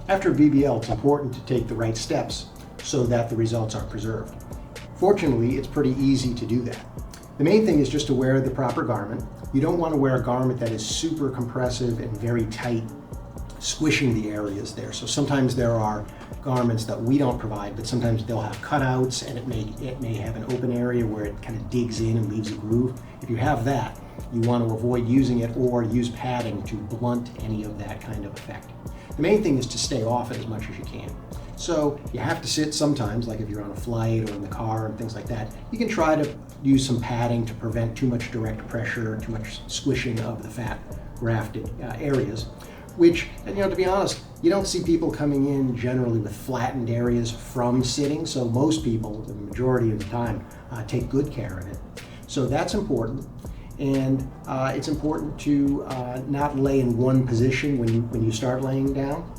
After BBL, it's important to take the right steps so that the results are preserved. Fortunately, it's pretty easy to do that. The main thing is just to wear the proper garment. You don't want to wear a garment that is super compressive and very tight, squishing the areas there. So sometimes there are garments that we don't provide, but sometimes they'll have cutouts and it may have an open area where it kind of digs in and leaves a groove. If you have that, you want to avoid using it or use padding to blunt any of that kind of effect. The main thing is to stay off it as much as you can. So you have to sit sometimes, like if you're on a flight or in the car and things like that. You can try to use some padding to prevent too much direct pressure, too much squishing of the fat grafted areas, which, and to be honest, you don't see people coming in generally with flattened areas from sitting, so most people, the majority of the time, take good care of it. So that's important. And it's important to not lay in one position when you start laying down.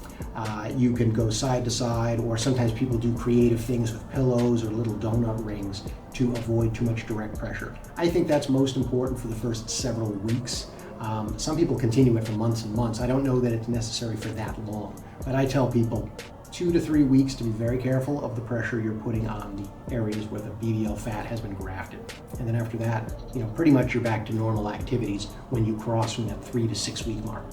You can go side to side, or sometimes people do creative things with pillows or little donut rings to avoid too much direct pressure. I think that's most important for the first several weeks. Some people continue it for months and months. I don't know that it's necessary for that long, but I tell people 2 to 3 weeks to be very careful of the pressure you're putting on the areas where the BBL fat has been grafted. And then after that, pretty much you're back to normal activities when you cross from that 3 to 6 week mark.